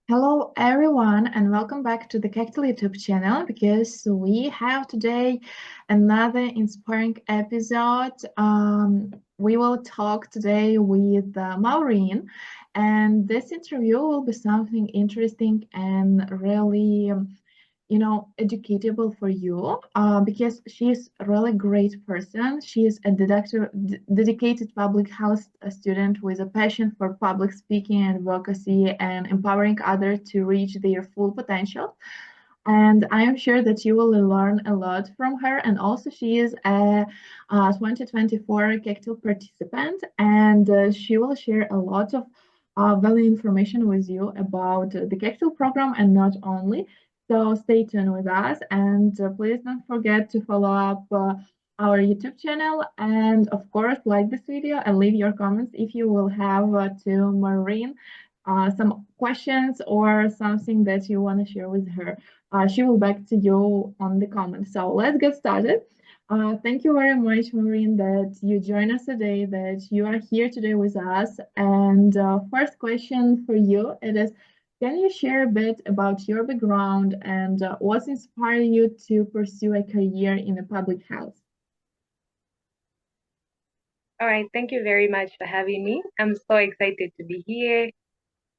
Hello everyone and welcome back to the Kectil YouTube channel because we have today another inspiring episode. We will talk today with Maureen, and this interview will be something interesting and really educatable for you because she's a really great person. She is a dedicated public health student with a passion for public speaking and advocacy and empowering others to reach their full potential. And I am sure that you will learn a lot from her. And also, she is a 2024 Kectil participant, and she will share a lot of value information with you about the Kectil program and not only. So stay tuned with us, and please don't forget to follow up our YouTube channel, and of course, like this video and leave your comments if you will have to Maureen some questions or something that you want to share with her. She will back to you on the comments. So let's get started. Thank you very much, Maureen, that you join us today, that you are here today with us. And first question for you, it is, can you share a bit about your background and what inspired you to pursue a career in the public health? All right, thank you very much for having me. I'm so excited to be here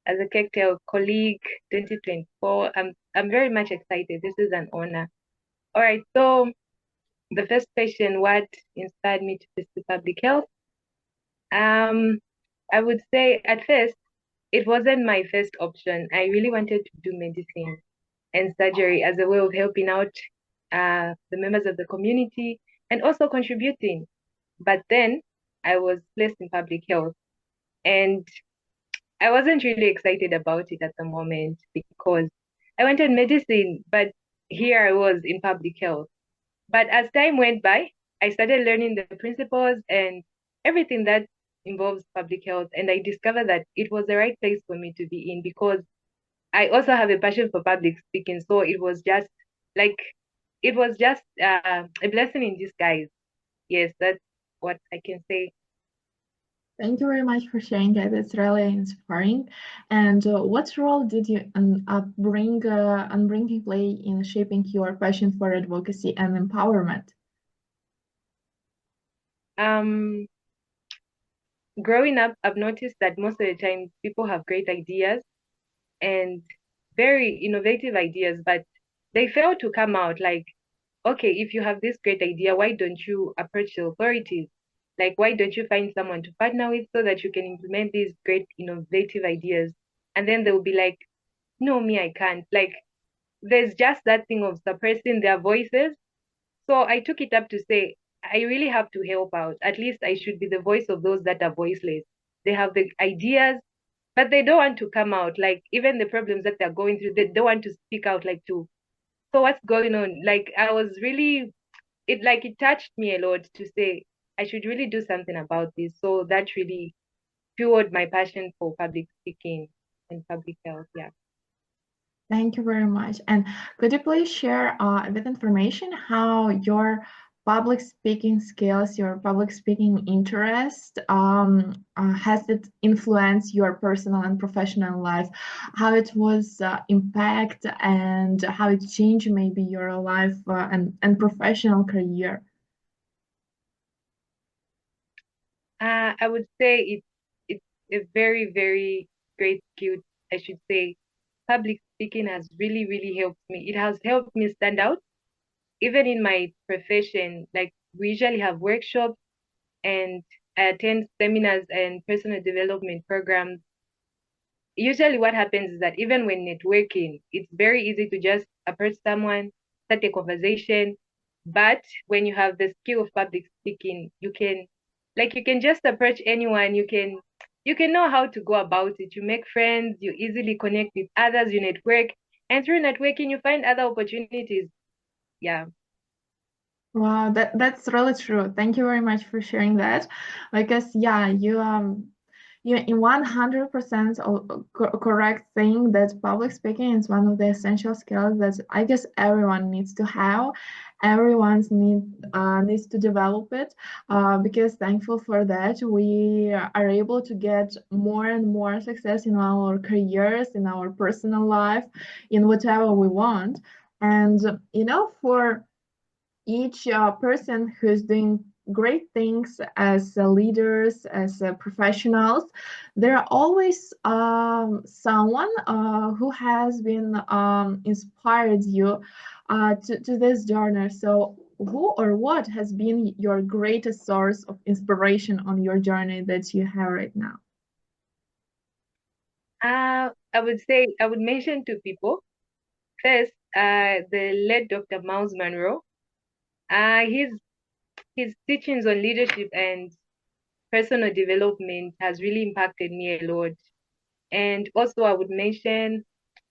as a Kectil colleague 2024. I'm very much excited. This is an honor. All right, so the first question, what inspired me to pursue public health? Um, I would say at first it wasn't my first option. I really wanted to do medicine and surgery as a way of helping out the members of the community and also contributing. But then I was placed in public health. And I wasn't really excited about it at the moment because I wanted medicine, but here I was in public health. But as time went by, I started learning the principles and everything that involves public health. And I discovered that it was the right place for me to be in because I also have a passion for public speaking. So like, it was just a blessing in disguise. Yes, that's what I can say. Thank you very much for sharing that. It's really inspiring. And what role did you upbringing play in shaping your passion for advocacy and empowerment? Um, Growing up, I've noticed that most of the time people have great ideas and very innovative ideas, but they fail to come out like, okay, if you have this great idea, why don't you approach the authorities? Like, why don't you find someone to partner with so that you can implement these great innovative ideas? And then they'll be like, no, me, I can't. Like, there's just that thing of suppressing their voices. So I took it up to say, I really have to help out. At least I should be the voice of those that are voiceless. They have the ideas, but they don't want to come out. Like even the problems that they're going through, they don't want to speak out like to. So what's going on? Like I was really it touched me a lot to say I should really do something about this. So that really fueled my passion for public speaking and public health. Yeah. Thank you very much. And could you please share a bit information how your public speaking skills, your public speaking interest, has it influenced your personal and professional life? How it was impact and how it changed maybe your life and professional career? I would say it's a very, very great skill, I should say. Public speaking has really, really helped me. It has helped me stand out, even in my profession. Like we usually have workshops and I attend seminars and personal development programs. Usually what happens is that even when networking, it's very easy to just approach someone, start a conversation. But when you have the skill of public speaking, you can just approach anyone. You can know how to go about it. You make friends, you easily connect with others, you network, and through networking, you find other opportunities. Yeah. Wow, that's really true. Thank you very much for sharing that. Because yeah, you're in 100% correct saying that public speaking is one of the essential skills that I guess everyone needs to have. Needs to develop it because thankful for that we are able to get more and more success in our careers, in our personal life, in whatever we want. And for each person who's doing great things as leaders, as professionals, there are always someone who has been inspired you to this journey. So, who or what has been your greatest source of inspiration on your journey that you have right now? I would mention two people. First, the late Dr. Miles Monroe. His teachings on leadership and personal development has really impacted me a lot. And also, I would mention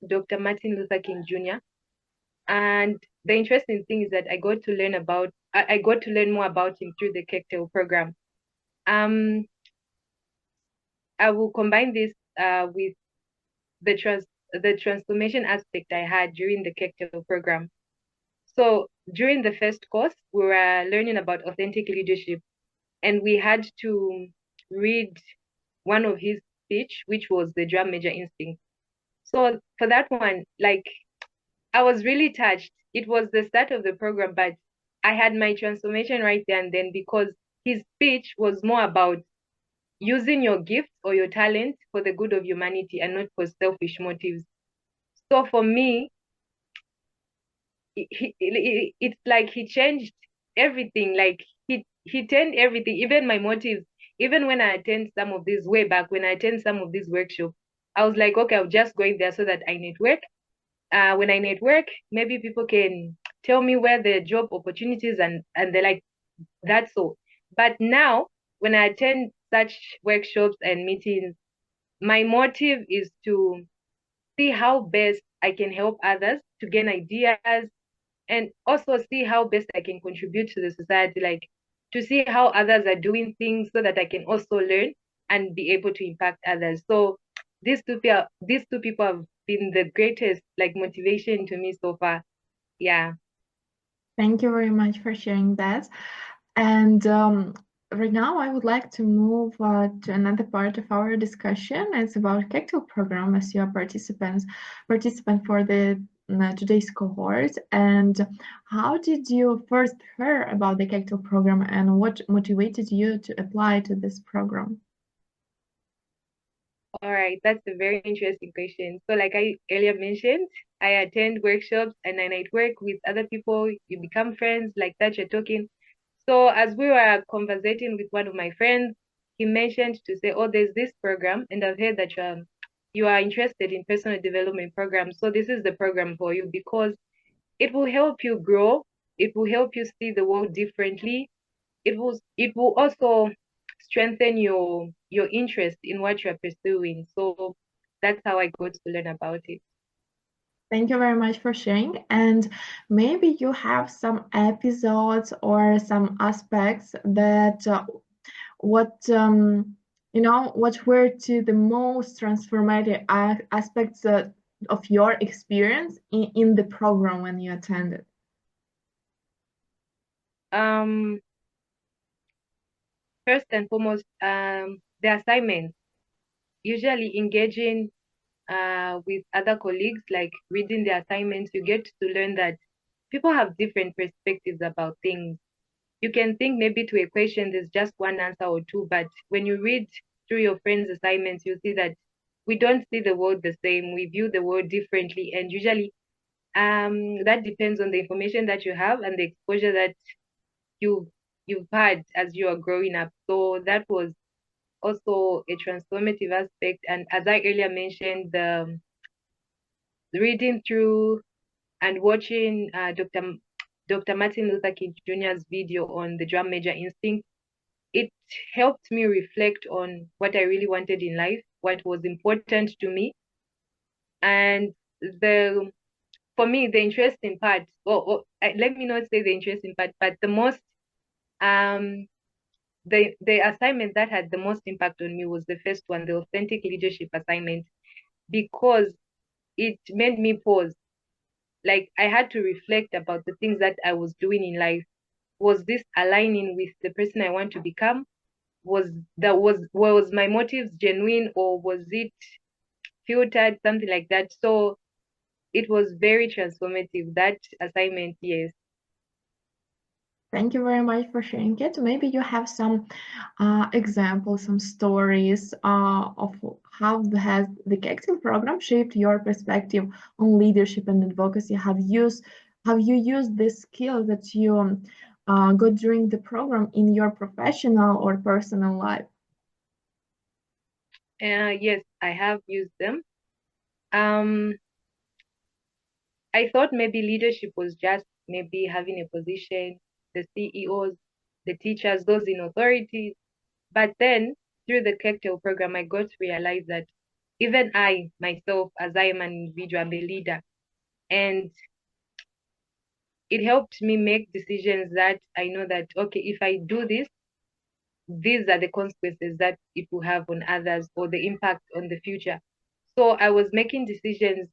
Dr. Martin Luther King Jr. And the interesting thing is that I got to learn more about him through the Kectil program. Um, I will combine this with the transformation aspect I had during the Kectil program. So during the first course, we were learning about authentic leadership, and we had to read one of his speech, which was the drum major instinct. So for that one, like I was really touched. It was the start of the program, but I had my transformation right there and then because his speech was more about using your gifts or your talent for the good of humanity and not for selfish motives. So for me, it's like he changed everything. Like he turned everything, even my motives. Even when I attend some of these way back, when I attend some of these workshops, I was like, okay, I'll just go in there so that I network. When I network, maybe people can tell me where the job opportunities and they're like, that's all. But now, when I attend such workshops and meetings, my motive is to see how best I can help others to gain ideas and also see how best I can contribute to the society, like to see how others are doing things so that I can also learn and be able to impact others. So these two people have been the greatest like motivation to me so far. Yeah. Thank you very much for sharing that. And right now, I would like to move to another part of our discussion. It's about Kectil program as your participant for the today's cohort. And how did you first hear about the Kectil program, and what motivated you to apply to this program? All right, that's a very interesting question. So, like I earlier mentioned, I attend workshops and I network with other people. You become friends, like that you're talking. So, as we were conversating with one of my friends, he mentioned to say, "Oh, there's this program, and I've heard that you are interested in personal development programs. So, this is the program for you because it will help you grow. It will help you see the world differently. It will also strengthen your interest in what you're pursuing. So that's how I got to learn about it. Thank you very much for sharing. And maybe you have some episodes or some aspects that what what were to the most transformative aspects of your experience in the program when you attended. um First and foremost, the assignments, usually engaging with other colleagues, like reading the assignments, you get to learn that people have different perspectives about things. You can think maybe to a question there's just one answer or two, but when you read through your friends' assignments, you see that we don't see the world the same. We view the world differently, and usually, that depends on the information that you have and the exposure that you you've had as you are growing up. So that was also a transformative aspect. And as I earlier mentioned, the reading through and watching Dr. Martin Luther King Jr.'s video on the drum major instinct, it helped me reflect on what I really wanted in life, what was important to me, and the for me the interesting part. Let me not say the interesting part, but the most um the assignment that had the most impact on me was the first one, the authentic leadership assignment, because it made me pause. Like I had to reflect about the things that I was doing in life. Was this aligning with the person I want to become? Was my motives genuine, or was it filtered, something like that? So it was very transformative, that assignment. Yes. Thank you very much for sharing it. Maybe you have some examples, some stories of how has the Kectil program shaped your perspective on leadership and advocacy. Have you used this skill that you got during the program in your professional or personal life? Yes, I have used them. um I thought maybe leadership was just maybe having a position, the CEOs, the teachers, those in authority. But then through the Kectil program, I got to realize that even I myself, as I am an individual, I'm a leader. And it helped me make decisions that I know that, okay, if I do this, these are the consequences that it will have on others, or the impact on the future. So I was making decisions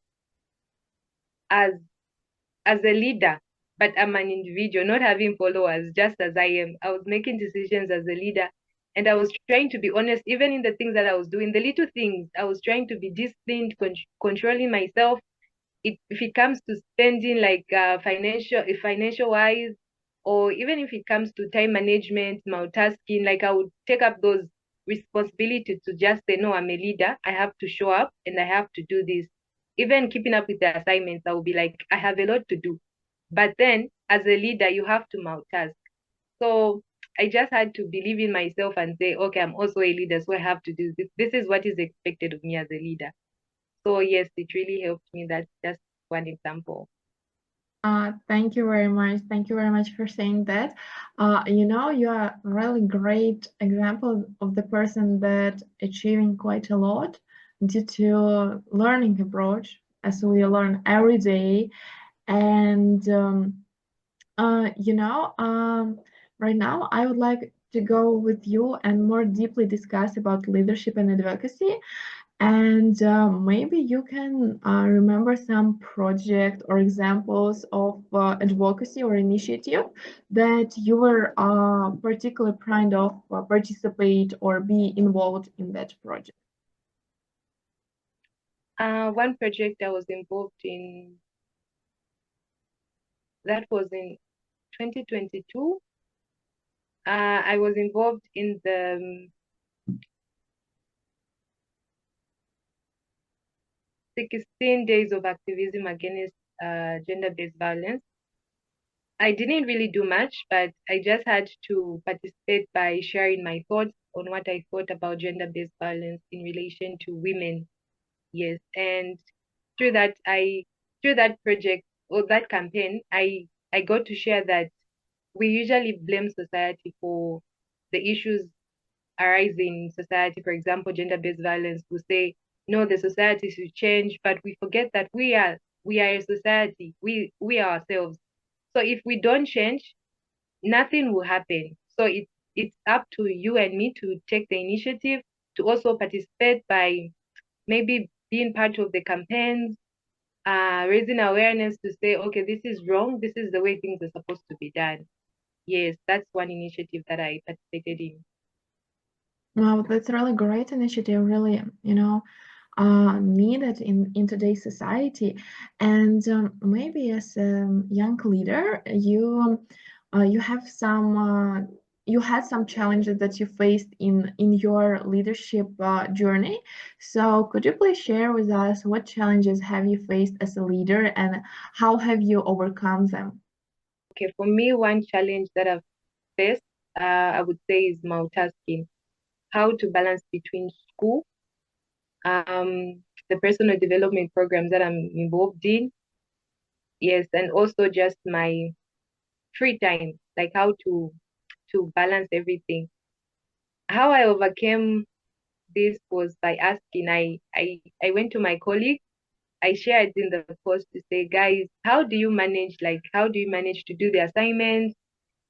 as as a leader, but I'm an individual, not having followers, just as I am. I was making decisions as a leader, and I was trying to be honest, even in the things that I was doing, the little things. I was trying to be disciplined, controlling myself. If it comes to spending, like financial wise, or even if it comes to time management, multitasking, like I would take up those responsibilities to just say, no, I'm a leader. I have to show up and I have to do this. Even keeping up with the assignments, I will be like, I have a lot to do. But then as a leader, you have to multitask. So I just had to believe in myself and say, okay, I'm also a leader, so I have to do this. This is what is expected of me as a leader. So yes, it really helped me. That's just one example. Thank you very much. Thank you very much for saying that. You are a really great example of the person that achieving quite a lot due to learning approach, as we learn every day. And you know, right now I would like to go with you and more deeply discuss about leadership and advocacy. And maybe you can remember some project or examples of advocacy or initiative that you were particularly proud of participate or be involved in that project. One project I was involved in, that was in 2022. I was involved in the 16 days of activism against gender-based violence. I didn't really do much, but I just had to participate by sharing my thoughts on what I thought about gender-based violence in relation to women. Yes, and through that, I through that project or that campaign, I got to share that we usually blame society for the issues arising in society. For example, gender-based violence. We say no, the society should change, but we forget that we are a society. We are ourselves. So if we don't change, nothing will happen. So it's up to you and me to take the initiative to also participate by maybe being part of the campaigns, raising awareness to say, okay, this is wrong. This is the way things are supposed to be done. Yes, that's one initiative that I participated in. Wow, that's a really great initiative, really, needed in today's society. And maybe as a young leader, you have some you had some challenges that you faced in your leadership journey. So could you please share with us what challenges have you faced as a leader and how have you overcome them? Okay, for me, one challenge that I've faced, I would say, is multitasking. How to balance between school, the personal development programs that I'm involved in, yes, and also just my free time, like how to balance everything. How I overcame this was by asking. I went to my colleague. I shared in the post to say, guys, how do you manage? Like, how do you manage to do the assignments?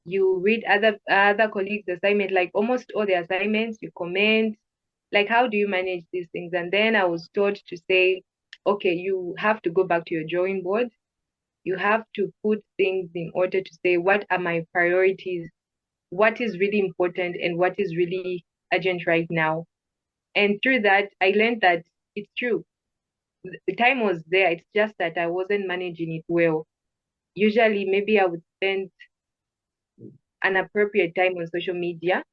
You read other colleagues' assignment, like almost all the assignments, you comment, like how do you manage these things? And then I was taught to say, okay, you have to go back to your drawing board. You have to put things in order to say, what are my priorities? What is really important and what is really urgent right now? And through that, I learned that it's true. The time was there. It's just that I wasn't managing it well. Usually, maybe I would spend an appropriate time on social media.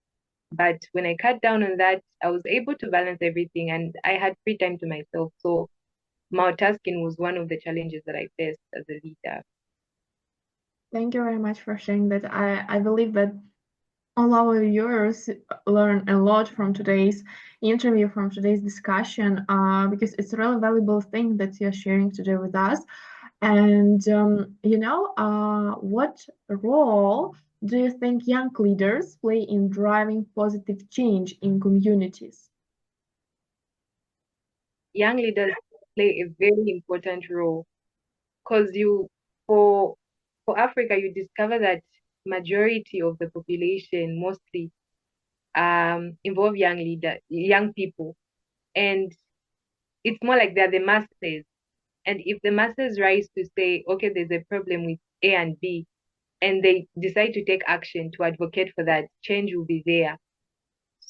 But when I cut down on that, I was able to balance everything and I had free time to myself. So multitasking was one of the challenges that I faced as a leader. Thank you very much for sharing that. I believe that all our viewers learn a lot from today's interview, from today's discussion, because it's a really valuable thing that you're sharing today with us. And what role do you think young leaders play in driving positive change in communities? Young leaders play a very important role because for Africa, you discover that majority of the population mostly involve young people, and it's more like they're the masses. And if the masses rise to say, okay, there's a problem with A and B, and they decide to take action to advocate for that, change will be there.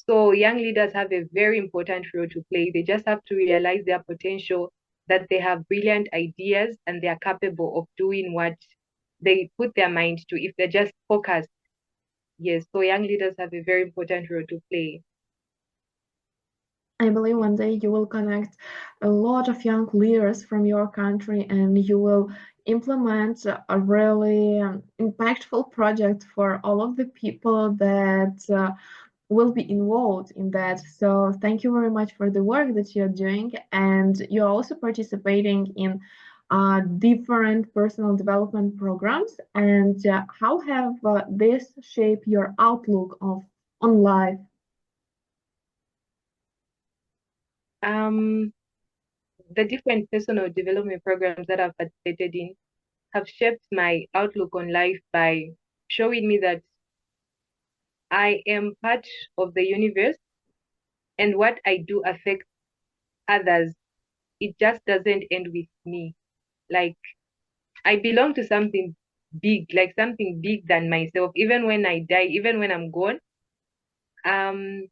So young leaders have a very important role to play. They just have to realize their potential, that they have brilliant ideas and they are capable of doing what they put their mind to if they're just focused. Yes, so young leaders have a very important role to play. I believe one day you will connect a lot of young leaders from your country and you will implement a really impactful project for all of the people that will be involved in that. So thank you very much for the work that you're doing. And you're also participating in different personal development programs. And how have this shaped your outlook on life? Um, the different personal development programs that I've participated in have shaped my outlook on life by showing me that I am part of the universe and what I do affects others. It just doesn't end with me. Like I belong to something big, like something big than myself. Even when I die, even when I'm gone, um,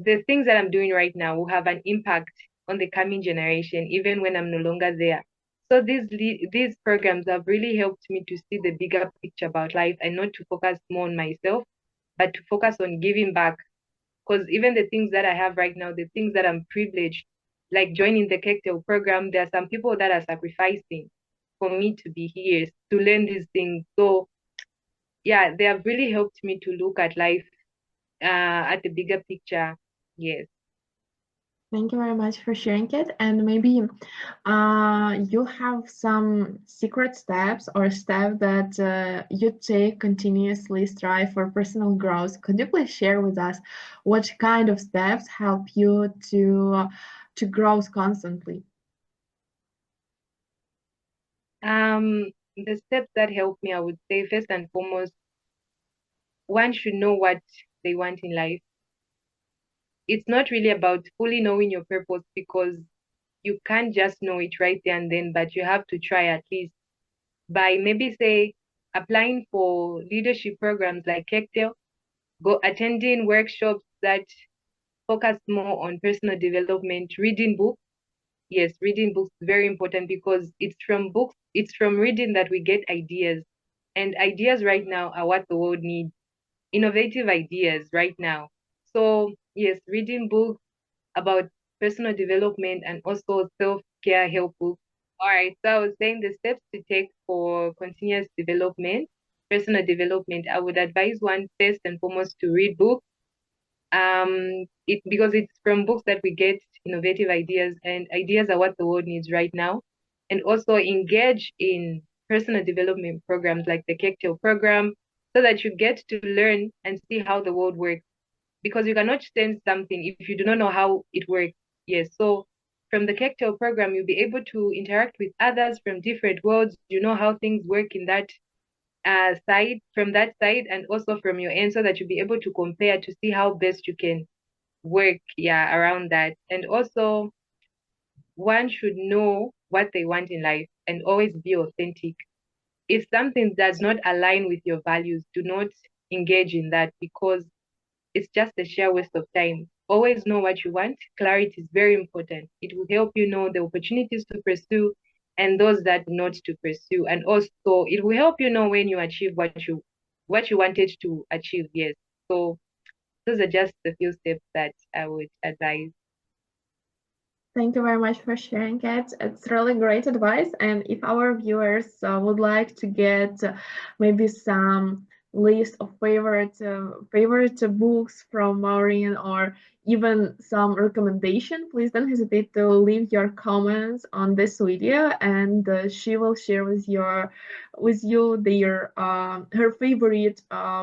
the things that I'm doing right now will have an impact on the coming generation, even when I'm no longer there. So these programs have really helped me to see the bigger picture about life and not to focus more on myself, but to focus on giving back. Because even the things that I have right now, the things that I'm privileged, like joining the Kectil program, there are some people that are sacrificing for me to be here to learn these things. So yeah, they have really helped me to look at life at the bigger picture. Yes. Thank you very much for sharing it. And maybe you have some secret steps or steps that you take continuously strive for personal growth. Could you please share with us what kind of steps help you to grow constantly? The steps that help me, I would say first and foremost, one should know what they want in life. It's not really about fully knowing your purpose because you can't just know it right there and then, but you have to try at least by maybe say applying for leadership programs like Kectil, go attending workshops that focus more on personal development, reading books. Yes, reading books is very important because it's from reading that we get ideas. And ideas right now are what the world needs. Innovative ideas right now. So yes, reading books about personal development and also self-care help books. All right, so I was saying the steps to take for continuous development, personal development. I would advise one first and foremost to read books. It because it's from books that we get innovative ideas, and ideas are what the world needs right now. And also engage in personal development programs like the Kectil program, so that you get to learn and see how the world works. Because you cannot change something if you do not know how it works. Yes, so from the Kectil program, you'll be able to interact with others from different worlds. You know how things work in that side, from that side, and also from your end, so that you'll be able to compare to see how best you can work, yeah, around that. And also, one should know what they want in life and always be authentic. If something does not align with your values, do not engage in that, because it's just a sheer waste of time. Always know what you want. Clarity is very important. It will help you know the opportunities to pursue and those that not to pursue. And also it will help you know when you achieve what you wanted to achieve. Yes. So those are just the few steps that I would advise. Thank you very much for sharing it. It's really great advice. And if our viewers would like to get maybe some list of favorite books from Maureen, or even some recommendation, please don't hesitate to leave your comments on this video, and she will share with you their her favorite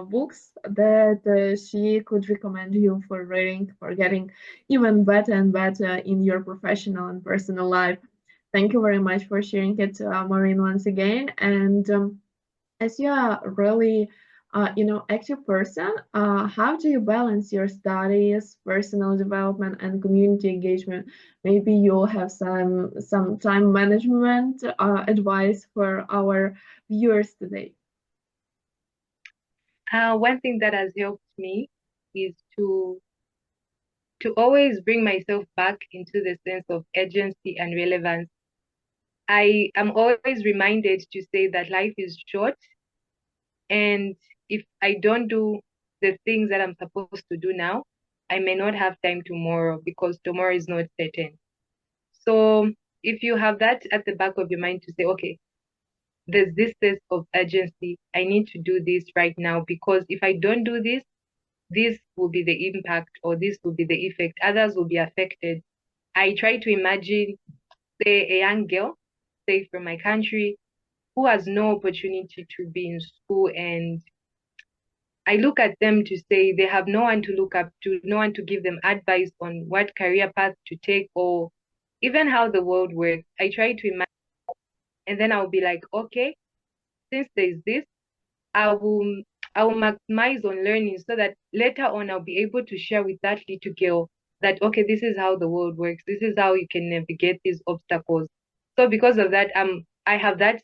books that she could recommend you for reading, for getting even better and better in your professional and personal life. Thank you very much for sharing it, Maureen, once again. And as you are really, active person, how do you balance your studies, personal development, and community engagement? Maybe you'll have some time management advice for our viewers today. One thing that has helped me is to always bring myself back into the sense of urgency and relevance. I am always reminded to say that life is short, and if I don't do the things that I'm supposed to do now, I may not have time tomorrow, because tomorrow is not certain. So if you have that at the back of your mind to say, okay, there's this sense of urgency, I need to do this right now, because if I don't do this, this will be the impact, or this will be the effect. Others will be affected. I try to imagine, say, a young girl, say from my country, who has no opportunity to be in school, and I look at them to say they have no one to look up to, no one to give them advice on what career path to take, or even how the world works. I try to imagine, and then I'll be like, okay, since there's this, I will I will maximize on learning, so that later on I'll be able to share with that little girl that, okay, this is how the world works. This is how you can navigate these obstacles. So because of that, I have that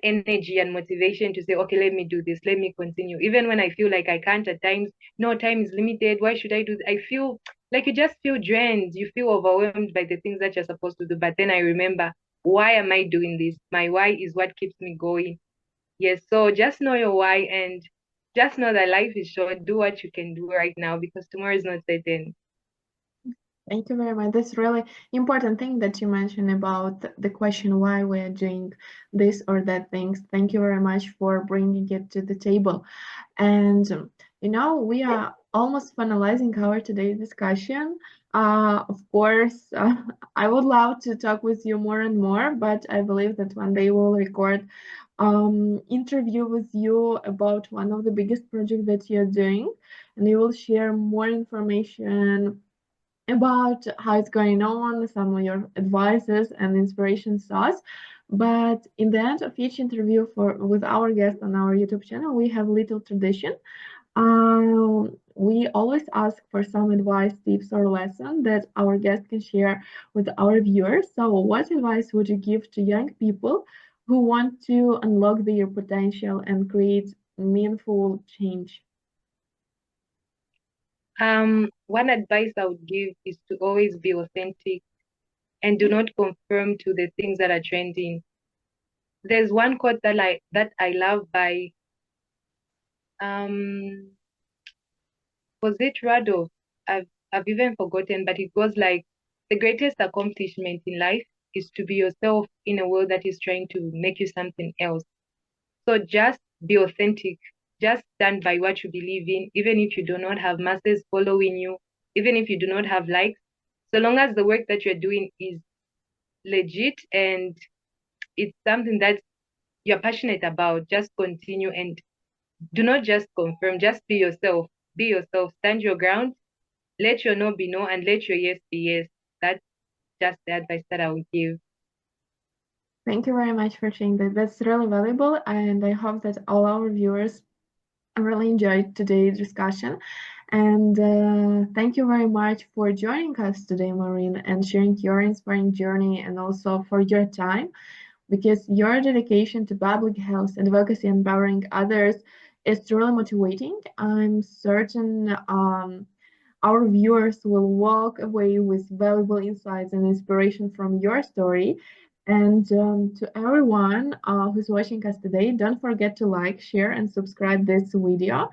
energy and motivation to say, okay, let me do this, let me continue. Even when I feel like I can't at times, no, time is limited. Why should I do this? I feel like you just feel drained. You feel overwhelmed by the things that you're supposed to do. But then I remember, why am I doing this? My why is what keeps me going. Yes, so just know your why, and just know that life is short. Do what you can do right now, because tomorrow is not certain. Thank you very much. That's really important thing that you mentioned about the question why we're doing this or that things. Thank you very much for bringing it to the table. And we are almost finalizing our today's discussion. Of course, I would love to talk with you more and more, but I believe that one day we'll record interview with you about one of the biggest projects that you're doing, and you will share more information about how it's going on, some of your advices and inspirations to us. But in the end of each interview for with our guest on our YouTube channel, we have little tradition. We always ask for some advice, tips, or lesson that our guest can share with our viewers. So, what advice would you give to young people who want to unlock their potential and create meaningful change? One advice I would give is to always be authentic and do not conform to the things that are trending. There's one quote that I love by um was it Radolf? I've even forgotten, but it goes like, the greatest accomplishment in life is to be yourself in a world that is trying to make you something else. So just be authentic. Just stand by what you believe in, even if you do not have masses following you, even if you do not have likes. So long as the work that you're doing is legit and it's something that you're passionate about, just continue and do not just confirm. Just be yourself. Be yourself. Stand your ground. Let your no be no, and let your yes be yes. That's just the advice that I would give. Thank you very much for sharing that. That's really valuable, and I hope that all our viewers really enjoyed today's discussion. And thank you very much for joining us today, Maureen, and sharing your inspiring journey and also for your time, because your dedication to public health advocacy and empowering others is truly motivating. I'm certain our viewers will walk away with valuable insights and inspiration from your story. And to everyone who's watching us today, don't forget to like, share, and subscribe this video.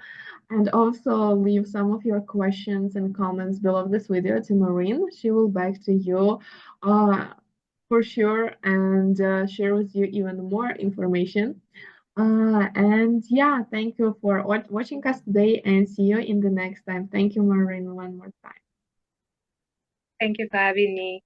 And also leave some of your questions and comments below this video to Maureen. She will back to you uh, for sure and share with you even more information. And yeah, thank you for watching us today and see you in the next time. Thank you, Maureen, one more time. Thank you for having me.